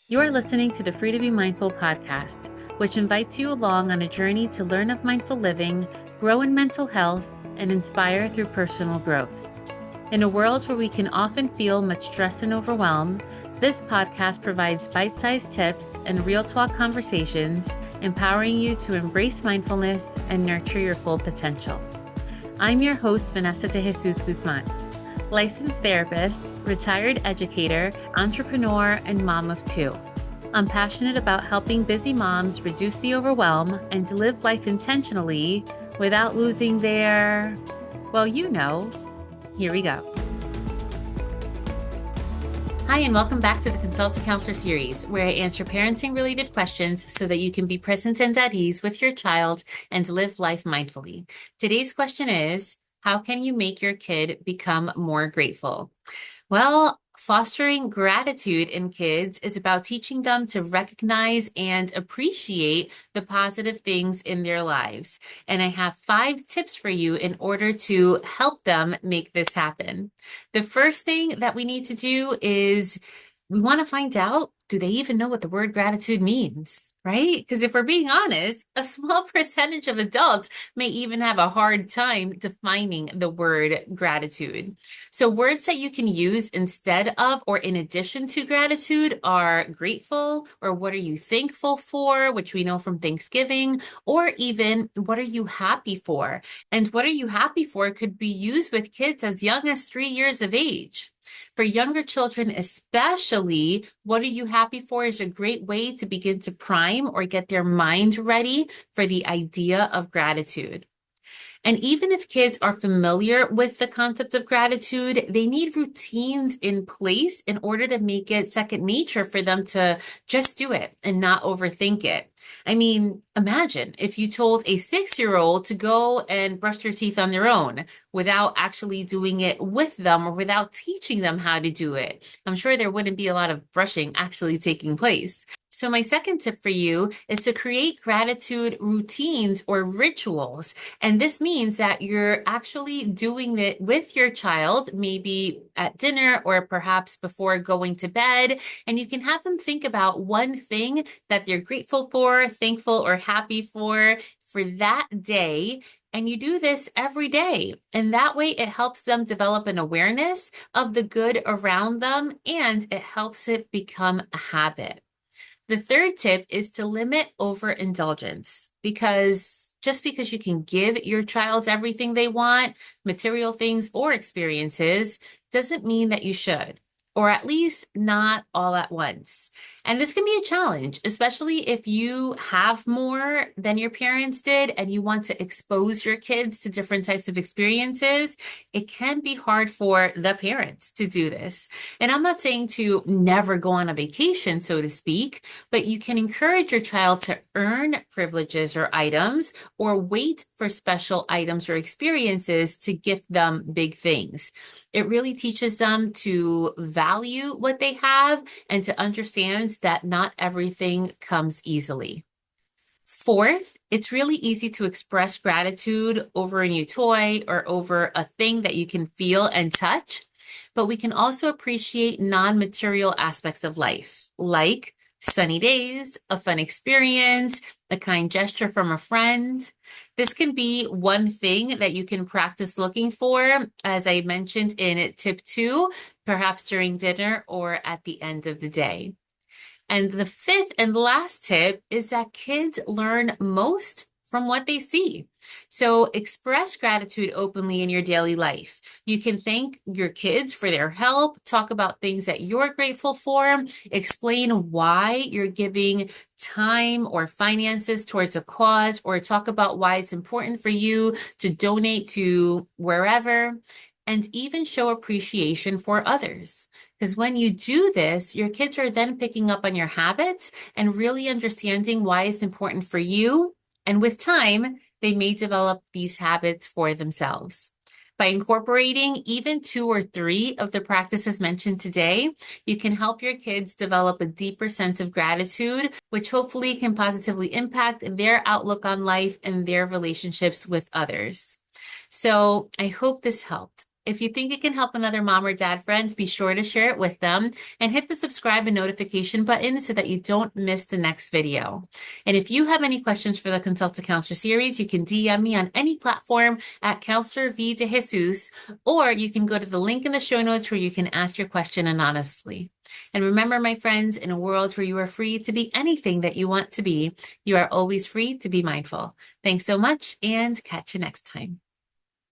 You are listening to the Free to Be Mindful podcast, which invites you along on a journey to learn of mindful living, grow in mental health, and inspire through personal growth. In a world where we can often feel much stress and overwhelm, this podcast provides bite-sized tips and real talk conversations, empowering you to embrace mindfulness and nurture your full potential. I'm your host, Vanessa De Jesus Guzman, licensed therapist, retired educator, entrepreneur, and mom of two. I'm passionate about helping busy moms reduce the overwhelm and to live life intentionally without losing their, here we go. Hi, and welcome back to the Consult a Counselor series, where I answer parenting-related questions so that you can be present and at ease with your child and live life mindfully. Today's question is, how can you make your kid become more grateful? Well, fostering gratitude in kids is about teaching them to recognize and appreciate the positive things in their lives. And I have 5 tips for you in order to help them make this happen. The first thing that we need to do is we want to find out, do they even know what the word gratitude means, right? Because if we're being honest, a small percentage of adults may even have a hard time defining the word gratitude. So words that you can use instead of or in addition to gratitude are grateful, or what are you thankful for, which we know from Thanksgiving, or even what are you happy for? And what are you happy for could be used with kids as young as 3 years of age. For younger children especially, what are you happy for is a great way to begin to prime or get their mind ready for the idea of gratitude. And even if kids are familiar with the concept of gratitude, they need routines in place in order to make it second nature for them to just do it and not overthink it. I mean, imagine if you told a 6-year-old to go and brush their teeth on their own without actually doing it with them or without teaching them how to do it. I'm sure there wouldn't be a lot of brushing actually taking place. So my second tip for you is to create gratitude routines or rituals. And this means that you're actually doing it with your child, maybe at dinner or perhaps before going to bed. And you can have them think about one thing that they're grateful for, thankful, or happy for that day. And you do this every day. And that way it helps them develop an awareness of the good around them, and it helps it become a habit. The third tip is to limit overindulgence, because just because you can give your child everything they want, material things or experiences, doesn't mean that you should, or at least not all at once. And this can be a challenge, especially if you have more than your parents did and you want to expose your kids to different types of experiences. It can be hard for the parents to do this. And I'm not saying to never go on a vacation, so to speak, but you can encourage your child to earn privileges or items, or wait for special items or experiences to gift them big things. It really teaches them to value what they have and to understand that not everything comes easily. Fourth, it's really easy to express gratitude over a new toy or over a thing that you can feel and touch, but we can also appreciate non-material aspects of life, like sunny days, a fun experience, a kind gesture from a friend. This can be one thing that you can practice looking for, as I mentioned in tip 2, perhaps during dinner or at the end of the day. And the fifth and last tip is that kids learn most from what they see. So express gratitude openly in your daily life. You can thank your kids for their help, talk about things that you're grateful for, explain why you're giving time or finances towards a cause, or talk about why it's important for you to donate to wherever, and even show appreciation for others. Because when you do this, your kids are then picking up on your habits and really understanding why it's important for you. And with time, they may develop these habits for themselves. By incorporating even 2 or 3 of the practices mentioned today, you can help your kids develop a deeper sense of gratitude, which hopefully can positively impact their outlook on life and their relationships with others. So I hope this helped. If you think it can help another mom or dad friend, be sure to share it with them and hit the subscribe and notification button so that you don't miss the next video. And if you have any questions for the Consult to Counselor series, you can DM me on any platform at Counselor V De Jesus, or you can go to the link in the show notes where you can ask your question anonymously. And remember, my friends, in a world where you are free to be anything that you want to be, you are always free to be mindful. Thanks so much, and catch you next time.